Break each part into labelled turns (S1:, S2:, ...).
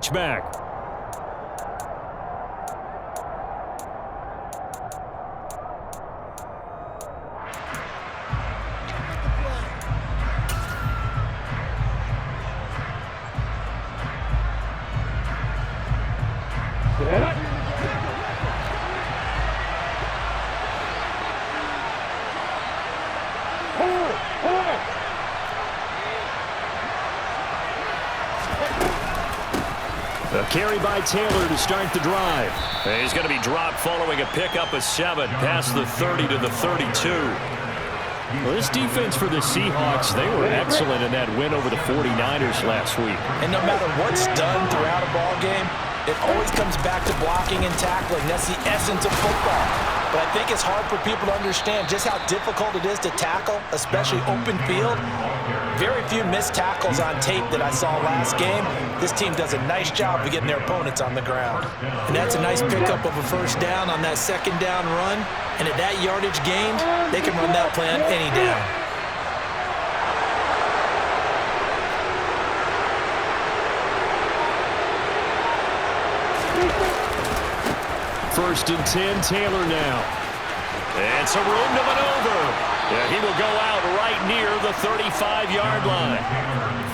S1: touchback. A carry by Taylor to start the drive.
S2: And he's going to be dropped following a pickup of 7 past the 30 to the 32.
S1: Well, this defense for the Seahawks, they were excellent in that win over the 49ers last week.
S3: And no matter what's done throughout a ball game, it always comes back to blocking and tackling. That's the essence of football. But I think it's hard for people to understand just how difficult it is to tackle, especially open field. Very few missed tackles on tape that I saw last game. This team does a nice job of getting their opponents on the ground. And that's a nice pickup of a first down on that second down run. And at that yardage gained, they can run that play on any down.
S1: First and 10, Taylor now.
S2: And some room to maneuver. Yeah, he will go out right near the 35-yard line.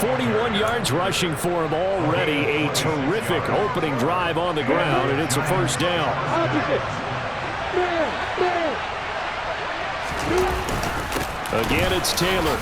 S1: 41 yards rushing for him already. A terrific opening drive on the ground, and it's a first down. Again, it's Taylor.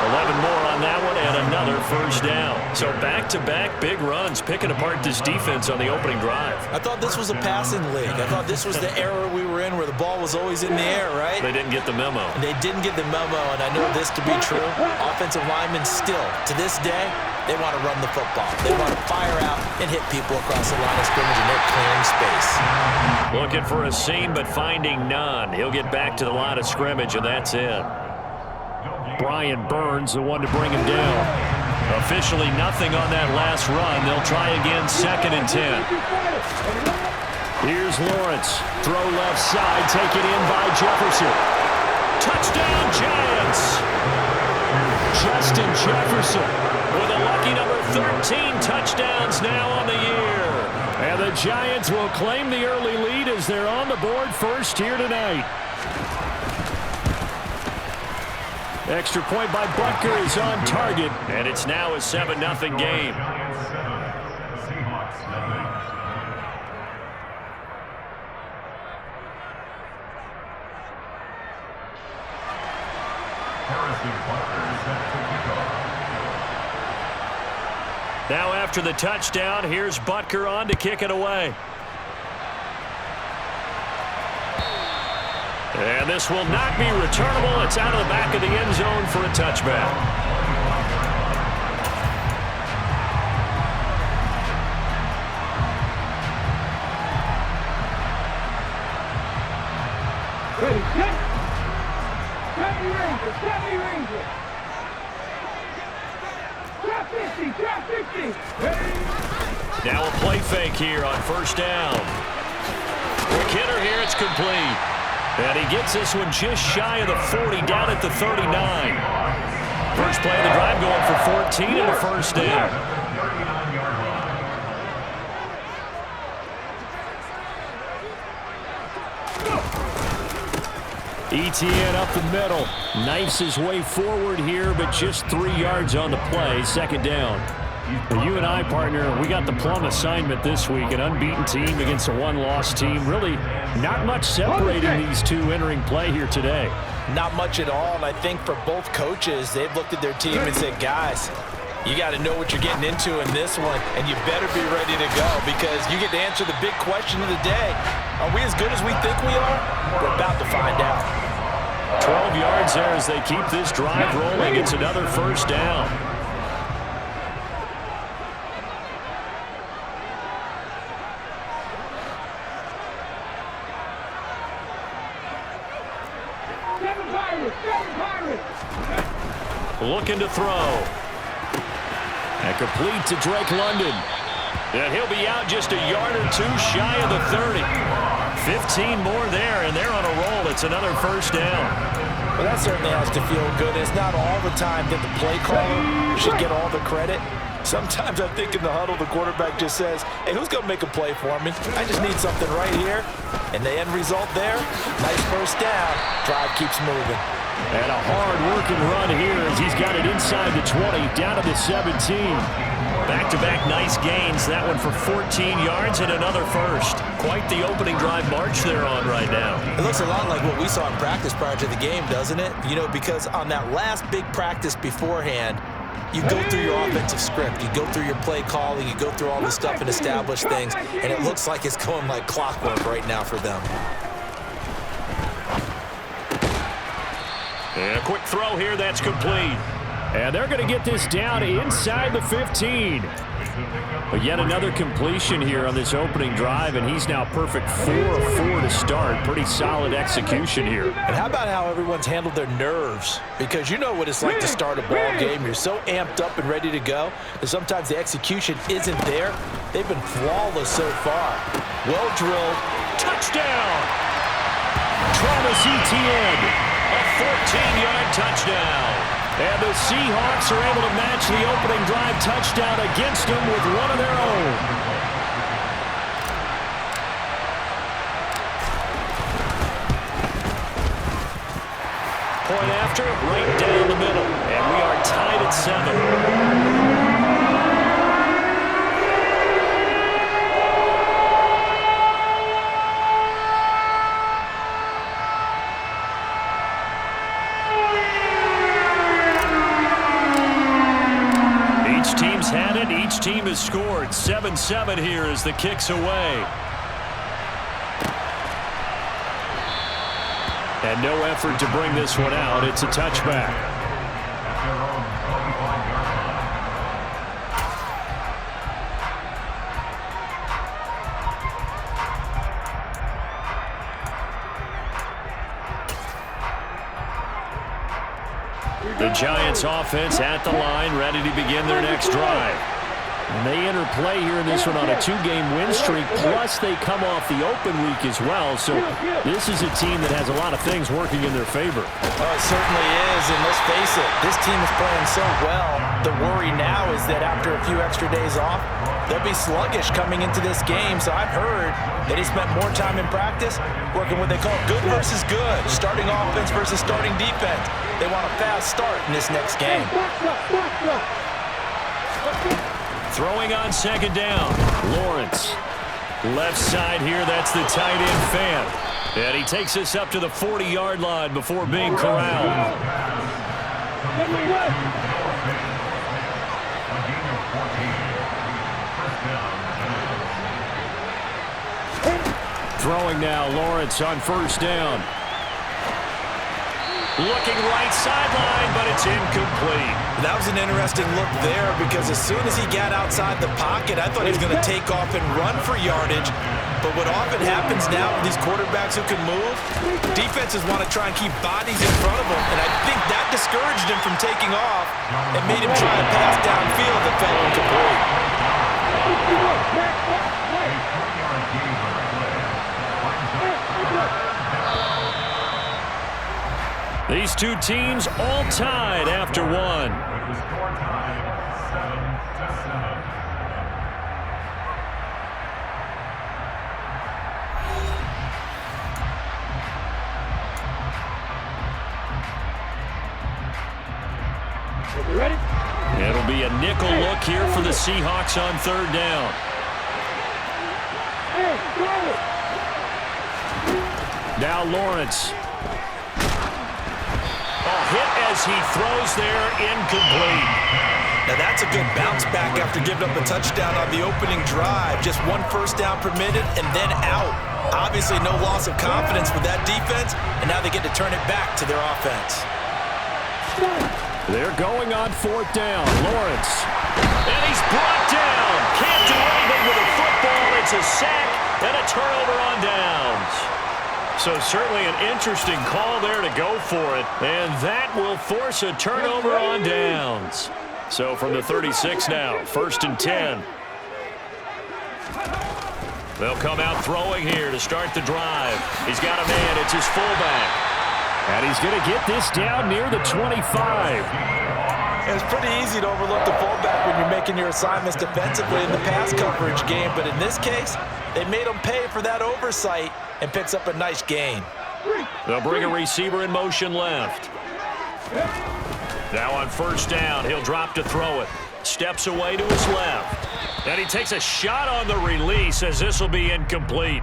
S2: 11 more on that one and another first down. So back-to-back big runs picking apart this defense on the opening drive.
S3: I thought this was a passing league. I thought this was the era we were in where the ball was always in the air, right?
S2: They didn't get the memo.
S3: And they didn't get the memo, and I know this to be true. Offensive linemen still, to this day, they want to run the football. They want to fire out and hit people across the line of scrimmage, and they're clearing space.
S2: Looking for a seam, but finding none. He'll get back to the line of scrimmage, and that's it.
S1: Brian Burns, the one to bring him down.
S2: Officially nothing on that last run. They'll try again, 2nd and 10.
S1: Here's Lawrence. Throw left side, taken in by Jefferson.
S2: Touchdown, Giants!
S1: Justin Jefferson
S2: with a lucky number 13 touchdowns now on the year.
S1: And the Giants will claim the early lead as they're on the board first here tonight. Extra point by Butker is on target.
S2: And it's now a 7-0 game. Now after the touchdown, here's Butker on to kick it away. And this will not be returnable. It's out of the back of the end zone for a touchback.
S4: Ready, set. Grab me Ranger. Drop 50, drop 50. Ready.
S2: Now a play fake here on first down. Quick hitter here, it's complete. And he gets this one just shy of the 40, down at the 39. First play of the drive going for 14 and a first down.
S1: ETN up the middle. Knifes his way forward here, but just 3 yards on the play. 2nd down. Well, you and I, partner, we got the plum assignment this week. An unbeaten team against a one-loss team. Really not much separating these two entering play here today.
S3: Not much at all, and I think for both coaches, they've looked at their team and said, guys, you got to know what you're getting into in this one, and you better be ready to go because you get to answer the big question of the day. Are we as good as we think we are? We're about to find out.
S2: 12 yards there as they keep this drive rolling. It's another first down. Looking to throw.
S1: And complete to Drake London.
S2: And he'll be out just a yard or two shy of the 30. 15 more there, and they're on a roll. It's another first down.
S3: Well, that certainly has to feel good. It's not all the time that the play caller should get all the credit. Sometimes I think in the huddle, the quarterback just says, hey, who's going to make a play for me? I just need something right here. And the end result there, nice first down. Drive keeps moving.
S1: And a hard-working run here as he's got it inside the 20, down to the 17.
S2: Back-to-back nice gains. That one for 14 yards and another first. Quite the opening drive march they're on right now.
S3: It looks a lot like what we saw in practice prior to the game, doesn't it? You know, because on that last big practice beforehand, you go through your offensive script. You go through your play calling. You go through all this stuff and establish things. And it looks like it's going like clockwork right now for them.
S2: And a quick throw here, that's complete.
S1: And they're going to get this down inside the 15. But yet another completion here on this opening drive, and he's now perfect 4 of 4 to start. Pretty solid execution here.
S3: And how about how everyone's handled their nerves? Because you know what it's like to start a ball game. You're so amped up and ready to go, and sometimes the execution isn't there. They've been flawless so far. Well drilled.
S2: Touchdown!
S1: Travis Etienne.
S2: A 14-yard touchdown.
S1: And the Seahawks are able to match the opening drive touchdown against them with one of their own.
S2: Point after, right down the middle. And we are tied at 7.
S1: Had it. Each team has scored. 7-7 here as the kick's away. And no effort to bring this one out. It's a touchback. The Giants offense at the line, ready to begin their next drive. And they enter play here in this one on a 2-game win streak, plus they come off the open week as well. So this is a team that has a lot of things working in their favor.
S3: Oh, it certainly is, and let's face it, this team is playing so well. The worry now is that after a few extra days off, they'll be sluggish coming into this game. So I've heard that he spent more time in practice working what they call good versus good, starting offense versus starting defense. They want a fast start in this next game.
S2: Throwing on second down.
S1: Lawrence. Left side here, that's the tight end fan.
S2: And he takes us up to the 40-yard line before being corralled.
S1: Throwing now, Lawrence on first down.
S2: Looking right sideline, but it's incomplete.
S3: That was an interesting look there because as soon as he got outside the pocket, I thought he was going to take off and run for yardage. But what often happens now with these quarterbacks who can move, defenses want to try and keep bodies in front of them. And I think that discouraged him from taking off and made him try and pass downfield that fell incomplete.
S2: These two teams all tied after one.
S4: Ready?
S2: It'll be a nickel look here for the Seahawks on third down.
S1: Now Lawrence.
S2: Hit as he throws there, incomplete.
S3: Now that's a good bounce back after giving up a touchdown on the opening drive. Just one first down permitted and then out. Obviously no loss of confidence with that defense, and now they get to turn it back to their offense.
S1: They're going on fourth down. Lawrence.
S2: And he's brought down. Can't do anything with a football. It's a sack and a turnover on downs. So certainly an interesting call there to go for it. And that will force a turnover on downs. So from the 36 now, 1st and 10. They'll come out throwing here to start the drive. He's got a man. It's his fullback.
S1: And he's going to get this down near the 25.
S3: It's pretty easy to overlook the fullback when you're making your assignments defensively in the pass coverage game, but in this case, they made him pay for that oversight and picks up a nice gain.
S2: They'll bring a receiver in motion left. Now on first down, he'll drop to throw it. Steps away to his left. And he takes a shot on the release as this will be incomplete.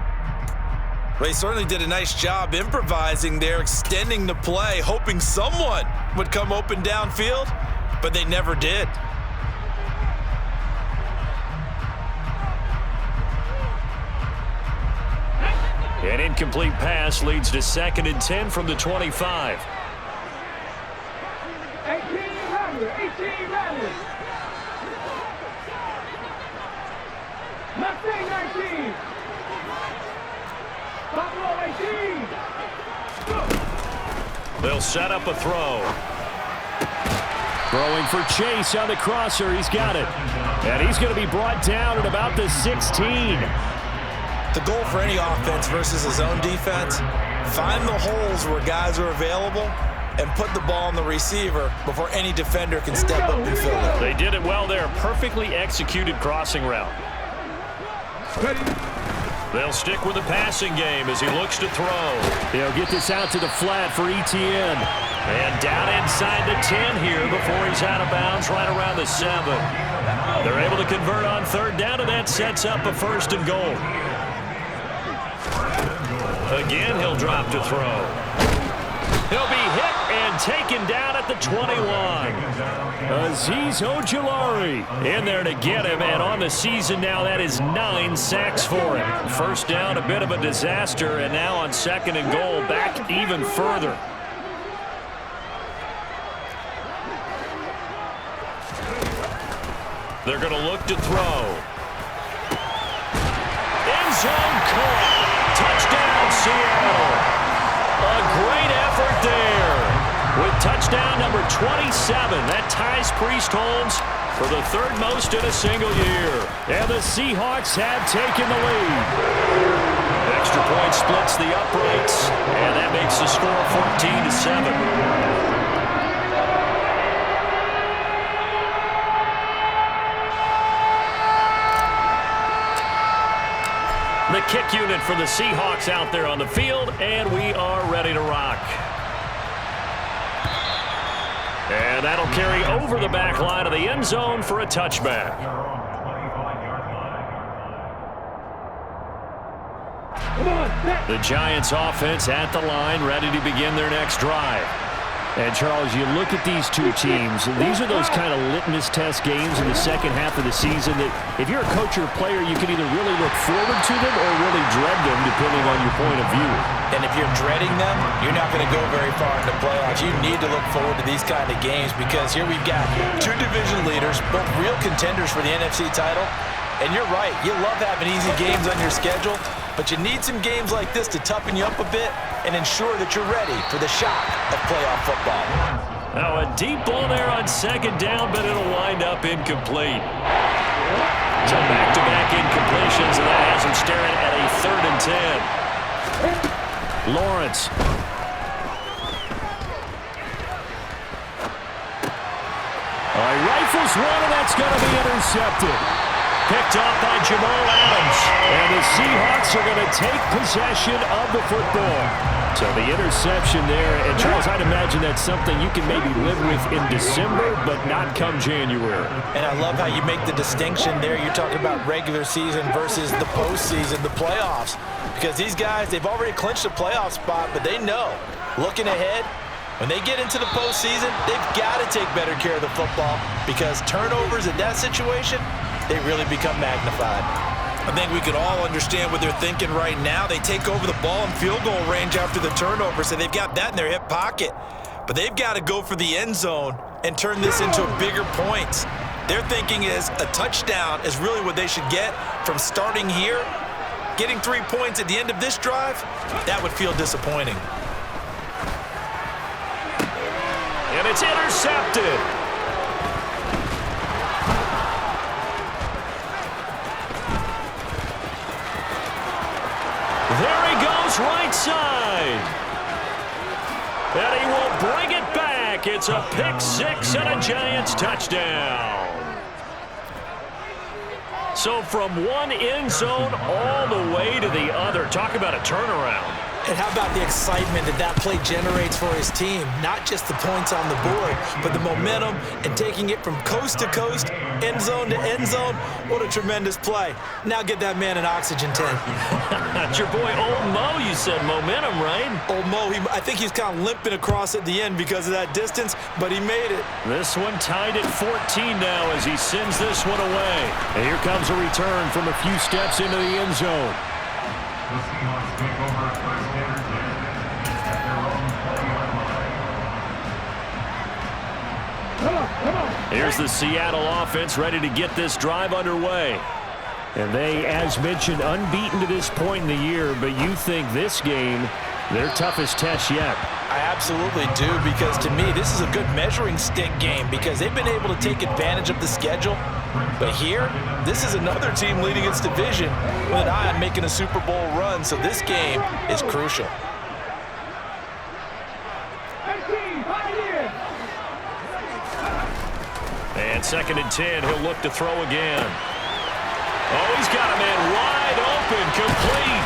S3: Well, he certainly did a nice job improvising there, extending the play, hoping someone would come open downfield, but they never did.
S2: An incomplete pass leads to 2nd and 10 from the 25.
S4: 18 Rattler. Mustang 19. Buffalo 18.
S2: They'll set up a throw.
S1: Throwing for Chase on the crosser. He's got it. And he's going to be brought down at about the 16.
S3: The goal for any offense versus his own defense, find the holes where guys are available and put the ball on the receiver before any defender can step up and fill it.
S2: They did it well there. Perfectly executed crossing route. They'll stick with the passing game as he looks to throw.
S1: They'll get this out to the flat for Etienne.
S2: And down inside the 10 here before he's out of bounds right around the 7. They're able to convert on 3rd down, and that sets up a 1st and goal. Again, he'll drop to throw. He'll be hit and taken down at the 21.
S1: Azeez Ojulari in there to get him, and on the season now, that is 9 sacks for him. 1st down, a bit of a disaster, and now on 2nd and goal, back even further.
S2: They're going to look to throw. End zone caught. Touchdown, Seattle. A great effort there. With touchdown number 27, that ties Priest Holmes for the 3rd most in a single year.
S1: And the Seahawks have taken the lead.
S2: Extra point splits the uprights, and that makes the score 14-7. The kick unit for the Seahawks out there on the field, and we are ready to rock. And that'll carry over the back line of the end zone for a touchback. The Giants offense at the line, ready to begin their next drive.
S1: And, Charles, you look at these two teams, and these are those kind of litmus test games in the second half of the season that if you're a coach or a player, you can either really look forward to them or really dread them, depending on your point of view.
S3: And if you're dreading them, you're not going to go very far in the playoffs. You need to look forward to these kind of games because here we've got 2 division leaders, both real contenders for the NFC title. And you're right, you love having easy games on your schedule, but you need some games like this to toughen you up a bit and ensure that you're ready for the shock of playoff football.
S2: Now a deep ball there on 2nd down, but it'll wind up incomplete. So back-to-back incompletions, and that has him staring at a 3rd and 10.
S1: Lawrence. Rifles one, and that's going to be intercepted.
S2: Picked off by Jamal Adams.
S1: And the Seahawks are going to take possession of the football. So the interception there, and Charles, I'd imagine that's something you can maybe live with in December, but not come January.
S3: And I love how you make the distinction there. You're talking about regular season versus the postseason, the playoffs. Because these guys, they've already clinched a playoff spot, but they know, looking ahead, when they get into the postseason, they've got to take better care of the football because turnovers in that situation, they really become magnified.
S5: I think we could all understand what they're thinking right now. They take over the ball in field goal range after the turnover, so they've got that in their hip pocket. But they've got to go for the end zone and turn this into bigger points. Their thinking is a touchdown is really what they should get from starting here. Getting 3 points at the end of this drive, that would feel disappointing.
S2: And it's intercepted. There he goes, right side. And he will bring it back. It's a pick six and a Giants touchdown. So from one end zone all the way to the other. Talk about a turnaround.
S3: And how about the excitement that play generates for his team? Not just the points on the board, but the momentum and taking it from coast to coast, end zone to end zone. What a tremendous play. Now get that man an oxygen tent.
S2: That's your boy Old Mo, you said. Momentum, right?
S3: Old Mo, I think he's kind of limping across at the end because of that distance, but he made it.
S2: This one tied at 14 now as he sends this one away.
S1: And here comes a return from a few steps into the end zone.
S4: The Seahawks take over at first and 10 at their own 40-yard line.
S2: Here's the Seattle offense ready to get this drive underway.
S1: And they, as mentioned, unbeaten to this point in the year, but you think this game, their toughest test yet.
S3: I absolutely do, because to me, this is a good measuring stick game because they've been able to take advantage of the schedule. But here, this is another team leading its division with an eye on making a Super Bowl run, so this game is crucial.
S4: 18, Pioneers.
S2: And 2nd and 10, he'll look to throw again. Oh, he's got a man wide open, complete.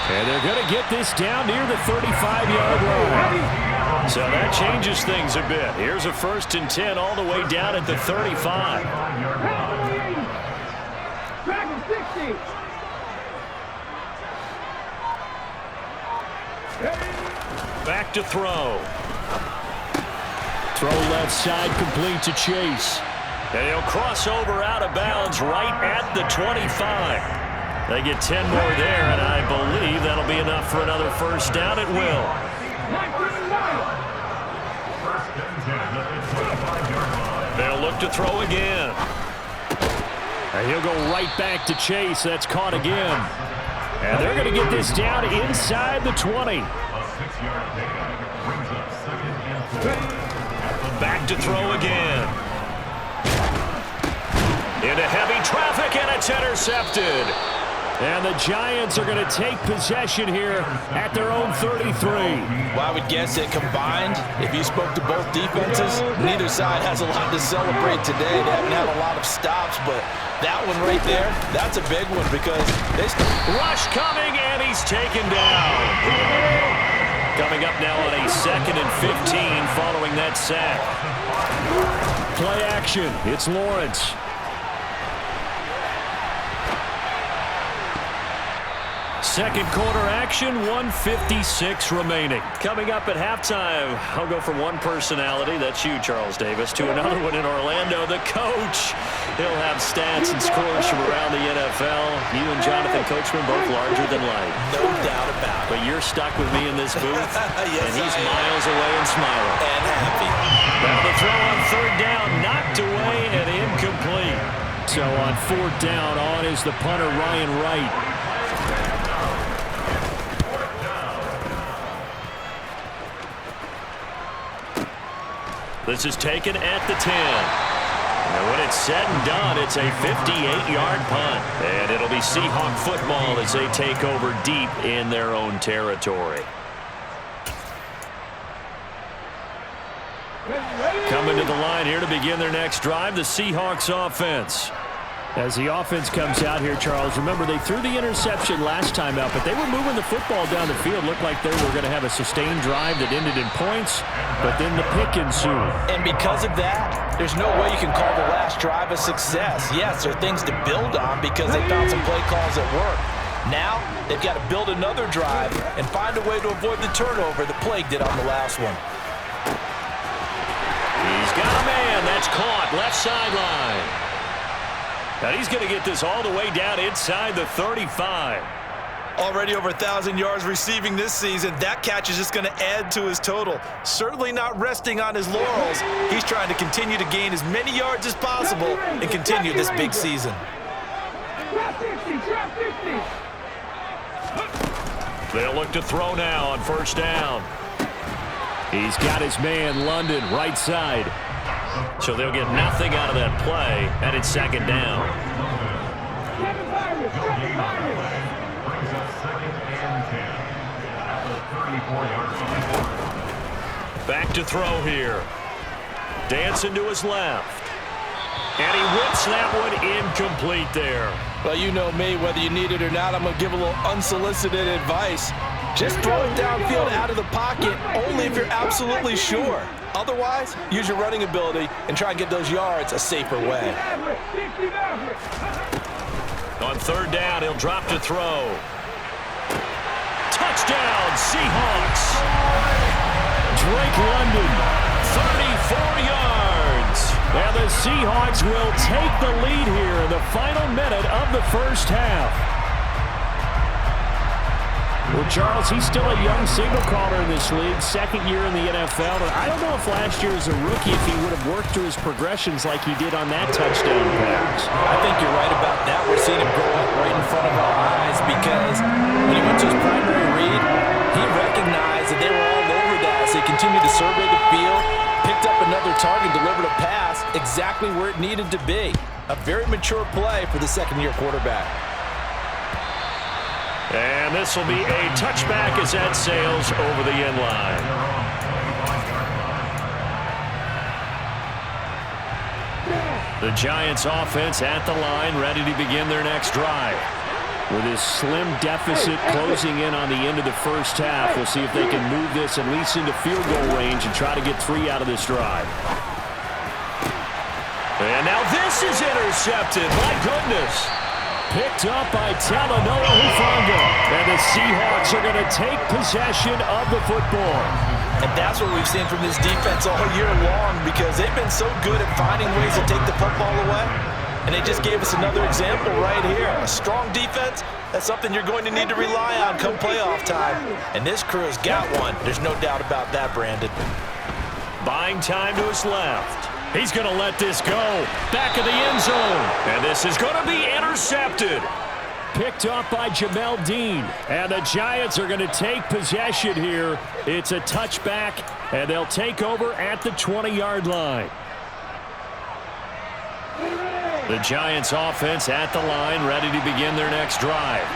S1: And they're going to get this down near the 35-yard line.
S2: So that changes things a bit. Here's a 1st and 10 all the way down at the 35.
S4: Back at 60.
S2: Back to throw.
S1: Throw left side, complete to Chase.
S2: And he'll cross over out of bounds right at the 25. They get 10 more there, and I believe that'll be enough for another first down. It will. They'll look to throw again.
S1: And he'll go right back to Chase. That's caught again. And they're going to get this down inside the 20.
S2: Back to throw again. Into heavy traffic, and it's intercepted.
S1: And the Giants are going to take possession here at their own 33.
S3: Well, I would guess that combined, if you spoke to both defenses, neither side has a lot to celebrate today. They haven't had a lot of stops, but that one right there, that's a big one because they...
S2: Rush coming, and he's taken down. Coming up now on a 2nd and 15 following that sack.
S1: Play action. It's Lawrence. Second quarter action, 1:56 remaining.
S2: Coming up at halftime, I'll go from one personality, that's you, Charles Davis, to another one in Orlando, the coach. He'll have stats and scores from around the NFL. You and Jonathan Coachman both larger than life.
S3: No doubt about it.
S2: But you're stuck with me in this booth,
S3: Yes,
S2: and he's
S3: I am.
S2: miles away and smiling.
S3: And happy.
S2: Now the throw on 3rd down, knocked away and incomplete.
S1: So on 4th down, on is the punter, Ryan Wright.
S2: This is taken at the 10. And when it's said and done, it's a 58-yard punt. And it'll be Seahawk football as they take over deep in their own territory. Coming to the line here to begin their next drive, the Seahawks offense.
S1: As the offense comes out here, Charles, remember they threw the interception last time out, but they were moving the football down the field. Looked like they were going to have a sustained drive that ended in points, but then the pick ensued.
S3: And because of that, there's no way you can call the last drive a success. Yes, there are things to build on because they found some play calls that work. Now, they've got to build another drive and find a way to avoid the turnover that plagued it on the last one.
S2: He's got a man. That's caught. Left sideline. And he's going to get this all the way down inside the 35.
S5: Already over 1,000 yards receiving this season. That catch is just going to add to his total. Certainly not resting on his laurels. He's trying to continue to gain as many yards as possible and continue this big season.
S4: Trap 60, trap 50.
S2: They'll look to throw now on 1st down.
S1: He's got his man, London, right side.
S2: So they'll get nothing out of that play, and it's 2nd down.
S4: Seven Pirates, seven Pirates.
S6: Brings up 2nd and 10 at the 34-yard line.
S2: Back to throw here. Dancing to his left. And he whips that one incomplete there.
S3: Well, you know me, whether you need it or not, I'm going to give a little unsolicited advice. Just throw it downfield out of the pocket, only if you're absolutely sure. Otherwise, use your running ability and try and get those yards a safer way.
S2: On third down, he'll drop to throw. Touchdown, Seahawks.
S1: Drake London, 34 yards. And the Seahawks will take the lead here in the final minute of the first half. Well, Charles, he's still a young signal caller in this league, second year in the NFL. And I don't know if last year as a rookie, if he would have worked through his progressions like he did on that touchdown pass.
S3: I think you're right about that. We're seeing him grow up right in front of our eyes because when he went to his primary read, he recognized that they were all over that as they continued to survey the field, picked up another target, delivered a pass exactly where it needed to be. A very mature play for the second-year quarterback.
S2: And this will be a touchback as that sails over the end line. The Giants offense at the line, ready to begin their next drive. With his slim deficit closing in on the end of the first half, we'll see if they can move this at least into field goal range and try to get 3 out of this drive. And now this is intercepted. My goodness.
S1: Picked up by Talanoa Hufanga. And the Seahawks are going to take possession of the football.
S3: And that's what we've seen from this defense all year long because they've been so good at finding ways to take the football away. And they just gave us another example right here. A strong defense, that's something you're going to need to rely on come playoff time. And this crew has got one. There's no doubt about that, Brandon.
S2: Buying time to his left. He's going to let this go. Back of the end zone. And this is going to be intercepted.
S1: Picked up by Jamel Dean. And the Giants are going to take possession here. It's a touchback, and they'll take over at the 20-yard line.
S2: The Giants offense at the line, ready to begin their next drive.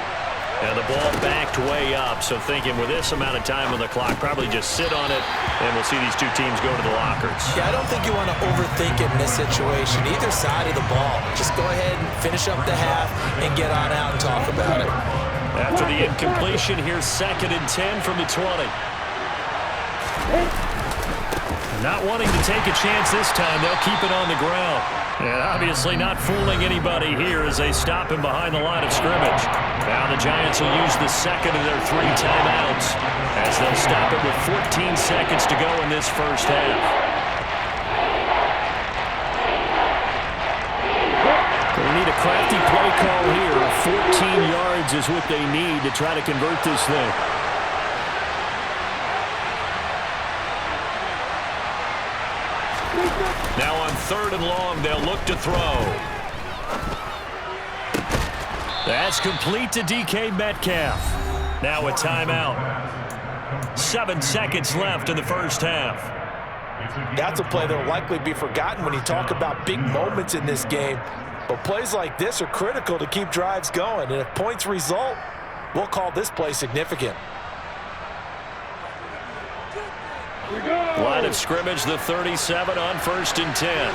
S2: And the ball backed way up, so thinking with this amount of time on the clock, probably just sit on it, and we'll see these two teams go to the lockers.
S3: Yeah, I don't think you want to overthink it in this situation. Either side of the ball. Just go ahead and finish up the half and get on out and talk about it.
S2: After the incompletion, here's 2nd and 10 from the 20. Not wanting to take a chance this time, they'll keep it on the ground. And obviously not fooling anybody here as they stop him behind the line of scrimmage. Now the Giants will use the second of their 3 timeouts as they'll stop it with 14 seconds to go in this first half.
S1: They need a crafty play call here. 14 yards is what they need to try to convert this thing.
S2: Now on 3rd and long, they'll look to throw.
S1: That's complete to DK Metcalf.
S2: Now a timeout. 7 seconds left in the first half.
S3: That's a play that will likely be forgotten when you talk about big moments in this game. But plays like this are critical to keep drives going. And if points result, we'll call this play significant.
S2: Line of scrimmage, the 37 on 1st and 10.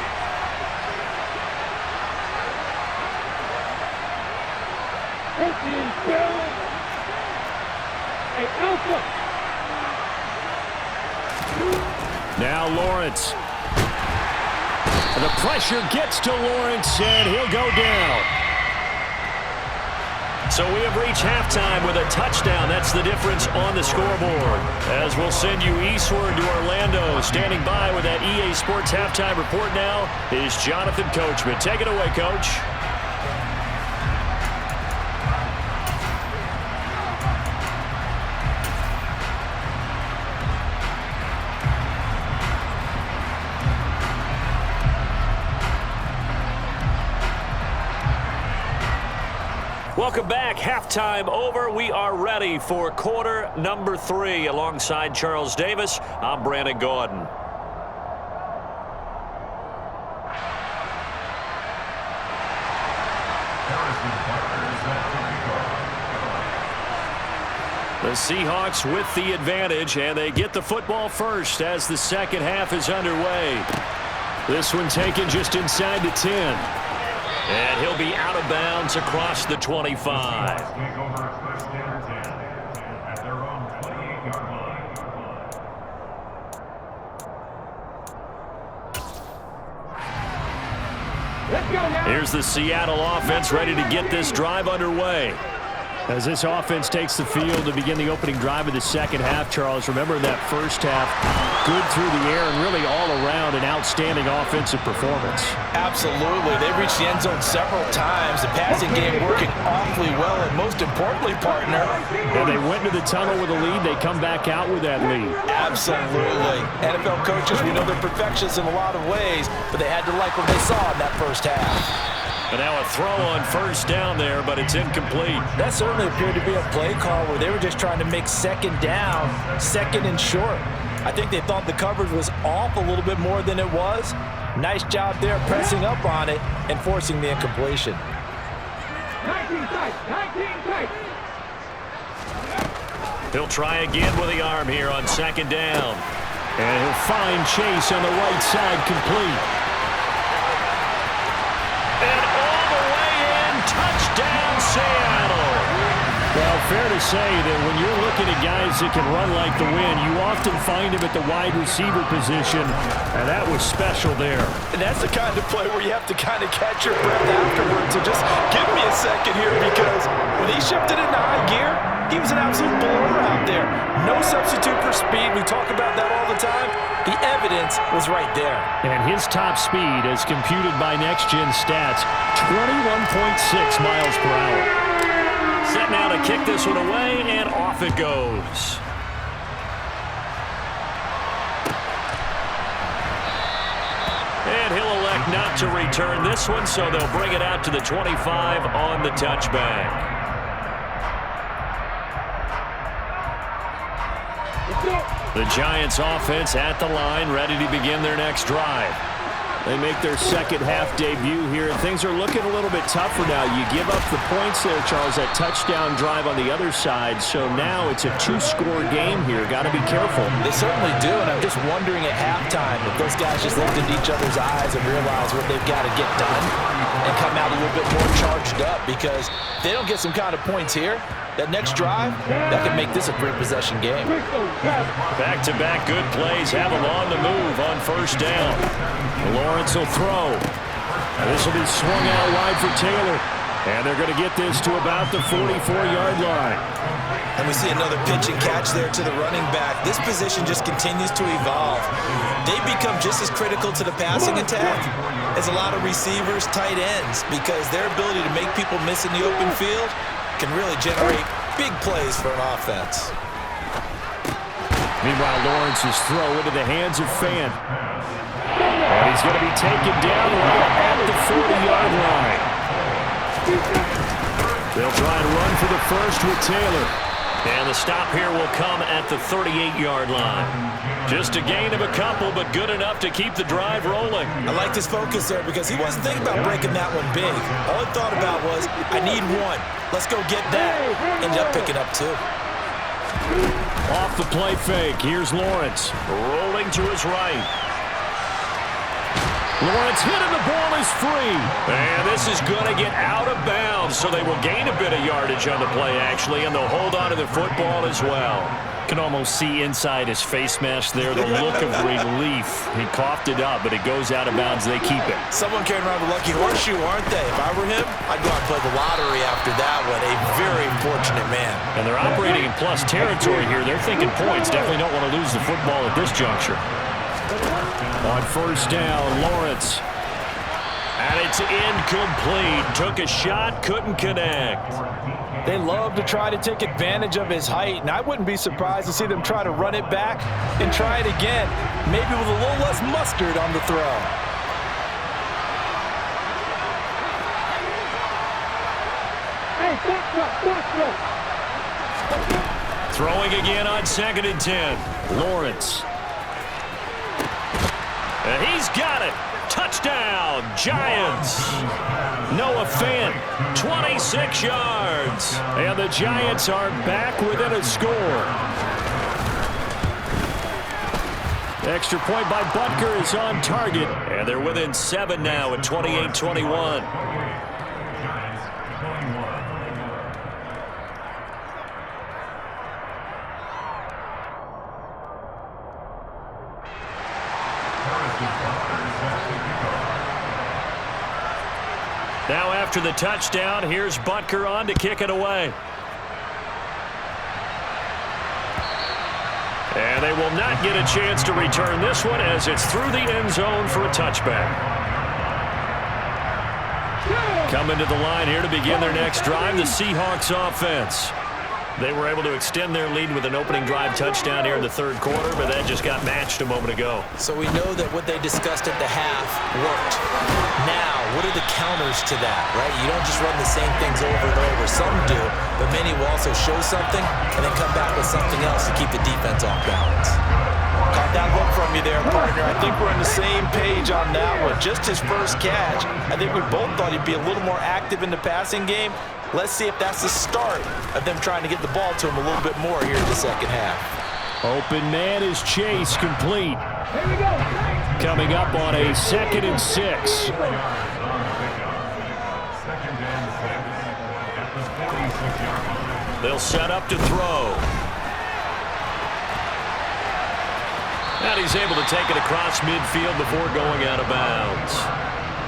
S1: Now Lawrence. The pressure gets to Lawrence, and he'll go down.
S2: So we have reached halftime with a touchdown. That's the difference on the scoreboard. As we'll send you eastward to Orlando. Standing by with that EA Sports halftime report now is Jonathan Coachman. Take it away, Coach. Welcome back. Halftime over. We are ready for quarter number 3. Alongside Charles Davis, I'm Brandon Gordon. The Seahawks with the advantage, and they get the football first as the second half is underway.
S1: This one taken just inside the 10.
S2: And he'll be out of bounds across the 25.
S4: Take over first down 10 at their own 28-yard line.
S2: Here's the Seattle offense ready to get this drive underway.
S1: As this offense takes the field to begin the opening drive of the second half, Charles, remember that first half, good through the air and really all around an outstanding offensive performance.
S3: Absolutely. They've reached the end zone several times. The passing game working awfully well, and most importantly, partner.
S1: And they went into the tunnel with a lead. They come back out with that lead.
S3: Absolutely. NFL coaches, we know they're perfectionists in a lot of ways, but they had to like what they saw in that first half.
S2: And now a throw on first down there, but it's incomplete.
S3: That certainly appeared to be a play call where they were just trying to make second down, second and short. I think they thought the coverage was off a little bit more than it was. Nice job there pressing up on it and forcing the incompletion.
S4: 19 tight.
S2: He'll try again with the arm here on second down.
S1: And he'll find Chase on the right side, complete.
S2: And all the way in, touchdown Seattle.
S1: Well, fair to say that when you're looking at guys that can run like the wind, you often find them at the wide receiver position, and that was special there.
S3: And that's the kind of play where you have to kind of catch your breath afterwards. So just give me a second here, because when he shifted into high gear, he was an absolute blur out there. No substitute for speed. We talk about that all the time. The evidence was right there.
S1: And his top speed, as computed by Next Gen Stats, 21.6 miles per hour.
S2: Set now to kick this one away, and off it goes. And he'll elect not to return this one, so they'll bring it out to the 25 on the touchback. The Giants offense at the line, ready to begin their next drive.
S1: They make their second half debut here, and things are looking a little bit tougher now. You give up the points there, Charles, that touchdown drive on the other side. So now it's a two-score game here. Got to be careful.
S3: They certainly do, and I'm just wondering at halftime if those guys just looked into each other's eyes and realized what they've got to get done and come out a little bit more charged up, because if they don't get some kind of points here, that next drive, that can make this a three-possession game.
S2: Back-to-back good plays have them on the move on first down.
S1: Lawrence will throw. And this will be swung out wide for Taylor. And they're going to get this to about the 44-yard line.
S5: And we see another pitch and catch there to the running back. This position just continues to evolve. They become just as critical to the passing attack as a lot of receivers, tight ends, because their ability to make people miss in the open field can really generate big plays for an offense.
S1: Meanwhile, Lawrence's throw into the hands of Fan. And he's going to be taken down right at the 40-yard line. They'll try and run for the first with Taylor.
S2: And the stop here will come at the 38-yard line. Just a gain of a couple, but good enough to keep the drive rolling.
S5: I liked his focus there, because he wasn't thinking about breaking that one big. All he thought about was, I need one. Let's go get that. Ended up picking up two.
S1: Off the play fake, here's Lawrence.
S2: Rolling to his right.
S1: Lawrence hit and the ball is free.
S2: And this is going to get out of bounds, so they will gain a bit of yardage on the play, actually, and they'll hold on to the football as well.
S1: Can almost see inside his face mask there the look of relief. He coughed it up, but it goes out of bounds. They keep it.
S5: Someone carrying around a lucky horseshoe, aren't they? If I were him, I'd go out and play the lottery after that one. A very fortunate man.
S1: And they're operating in plus territory here. They're thinking points. Definitely don't want to lose the football at this juncture. On first down, Lawrence.
S2: And it's incomplete. Took a shot, couldn't connect.
S3: They love to try to take advantage of his height, and I wouldn't be surprised to see them try to run it back and try it again, maybe with a little less mustard on the throw.
S2: Throwing again on 2nd and 10.
S1: Lawrence.
S2: And he's got it. Touchdown, Giants. Noah Fant, 26 yards.
S1: And the Giants are back within a score. Extra point by Butker is on target.
S2: And they're within 7 now at 28-21. Now after the touchdown, here's Butker on to kick it away. And they will not get a chance to return this one as it's through the end zone for a touchback. Coming to the line here to begin their next drive, the Seahawks offense. They were able to extend their lead with an opening drive touchdown here in the third quarter, but that just got matched a moment ago.
S3: So we know that what they discussed at the half worked. Now, what are the counters to that, right? You don't just run the same things over and over. Some do, but many will also show something and then come back with something else to keep the defense off balance. Caught that look from you there, partner. I think we're on the same page on that one. Just his first catch. I think we both thought he'd be a little more active in the passing game. Let's see if that's the start of them trying to get the ball to him a little bit more here in the second half.
S1: Open man is Chase, complete. Coming up on a 2nd and 6.
S2: They'll set up to throw. And he's able to take it across midfield before going out of bounds.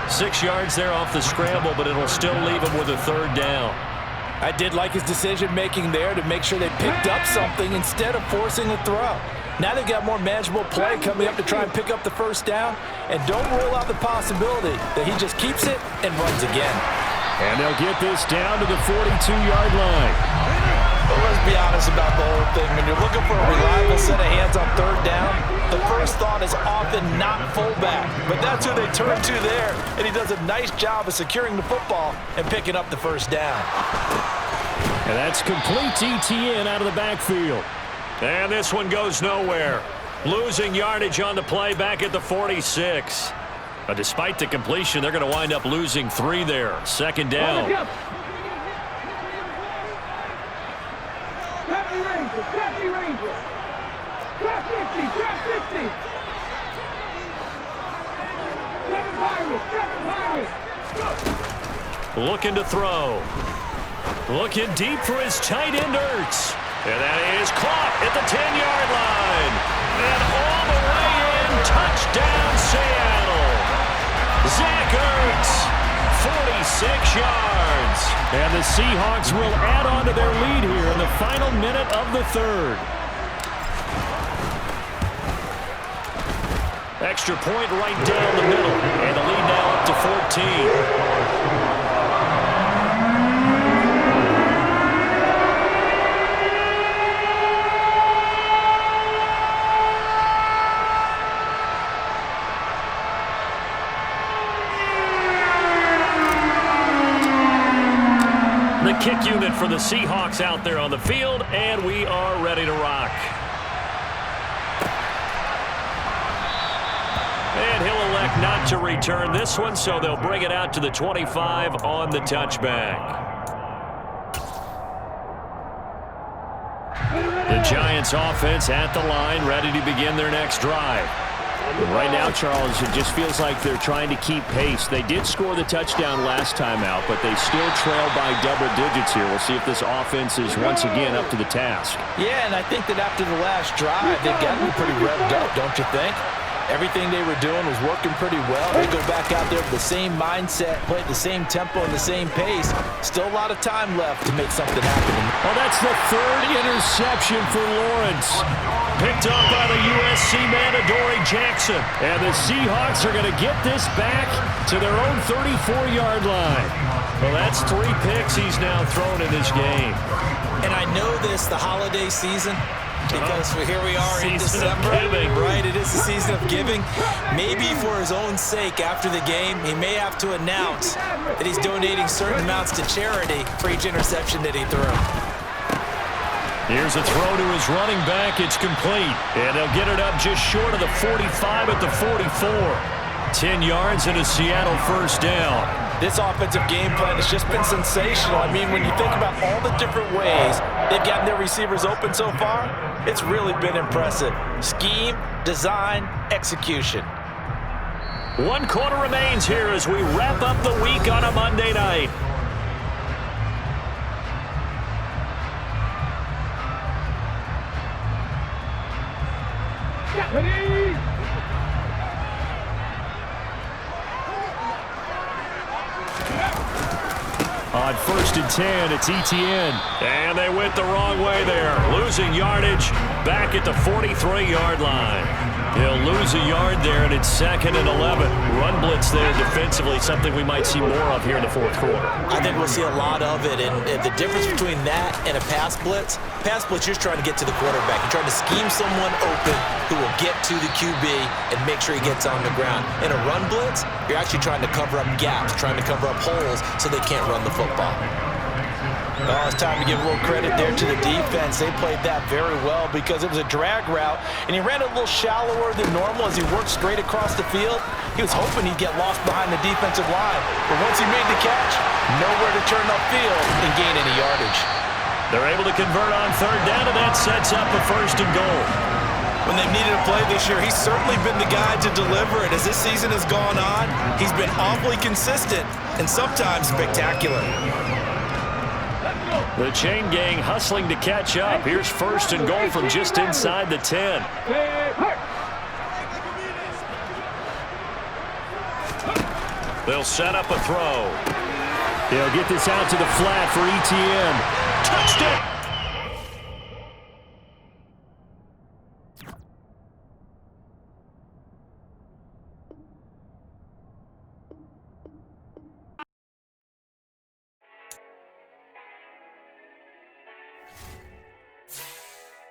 S2: 6 yards there off the scramble, but it'll still leave him with a 3rd down.
S3: I did like his decision-making there to make sure they picked up something instead of forcing a throw. Now they've got more manageable play coming up to try and pick up the 1st down, and don't rule out the possibility that he just keeps it and runs again.
S1: And they'll get this down to the 42-yard line.
S3: But let's be honest about the whole thing. When you're looking for a reliable set of hands on 3rd down, the first thought is often not fullback. But that's who they turn to there, and he does a nice job of securing the football and picking up the 1st down.
S1: And that's complete ETN out of the backfield.
S2: And this one goes nowhere. Losing yardage on the play back at the 46. But despite the completion, they're going to wind up losing 3 there. 2nd down. Looking to throw. Looking deep for his tight end, Ertz. And that is caught at the 10-yard line. And all the way in, touchdown Seattle. Zach Ertz, 46 yards.
S1: And the Seahawks will add on to their lead here in the final minute of the 3rd.
S2: Extra point right down the middle. And the lead now up to 14. The kick unit for the Seahawks out there on the field, and we are ready to rock. And he'll elect not to return this one, so they'll bring it out to the 25 on the touchback. The Giants offense at the line, ready to begin their next drive.
S1: Right now, Charles, it just feels like they're trying to keep pace. They did score the touchdown last time out, but they still trail by double digits here. We'll see if this offense is once again up to the task.
S3: Yeah, and I think that after the last drive, they've got to be pretty revved up, don't you think? Everything they were doing was working pretty well. They go back out there with the same mindset, play at the same tempo and the same pace. Still a lot of time left to make something happen.
S1: Well, that's the 3rd interception for Lawrence.
S2: Picked up by the USC man, Adoree Jackson.
S1: And the Seahawks are going to get this back to their own 34-yard line.
S2: Well, that's 3 picks he's now thrown in this game.
S3: And I know this, the holiday season, because here we are in
S2: Season of
S3: December,
S2: giving.
S3: right? It is the season of giving. Maybe for his own sake after the game, he may have to announce that he's donating certain amounts to charity for each interception that he threw.
S2: Here's a throw to his running back. It's complete. And they'll get it up just short of the 45 at the 44. 10 yards and a Seattle first down.
S3: This offensive game plan has just been sensational. I mean, when you think about all the different ways they've gotten their receivers open so far, it's really been impressive. Scheme, design, execution.
S2: 1 quarter remains here as we wrap up the week on a Monday night. On 1st and 10, it's Etienne. And they went the wrong way there. Losing yardage back at the 43-yard line. He'll lose a yard there, and it's 2nd and 11. Run blitz there defensively, something we might see more of here in the 4th quarter.
S3: I think we'll see a lot of it, and the difference between that and a pass blitz, you're just trying to get to the quarterback. You're trying to scheme someone open who will get to the QB and make sure he gets on the ground. In a run blitz, you're actually trying to cover up gaps, trying to cover up holes so they can't run the football. Oh, it's time to give a little credit there to the defense. They played that very well because it was a drag route, and he ran a little shallower than normal as he worked straight across the field. He was hoping he'd get lost behind the defensive line, but once he made the catch, nowhere to turn upfield and gain any yardage.
S2: They're able to convert on 3rd down, and that sets up a 1st and goal.
S5: When they've needed a play this year, he's certainly been the guy to deliver it. As this season has gone on, he's been awfully consistent and sometimes spectacular.
S2: The chain gang hustling to catch up. Here's 1st and goal from just inside the 10. They'll set up a throw.
S1: He'll get this out to the flat for Etienne.
S2: Touched it!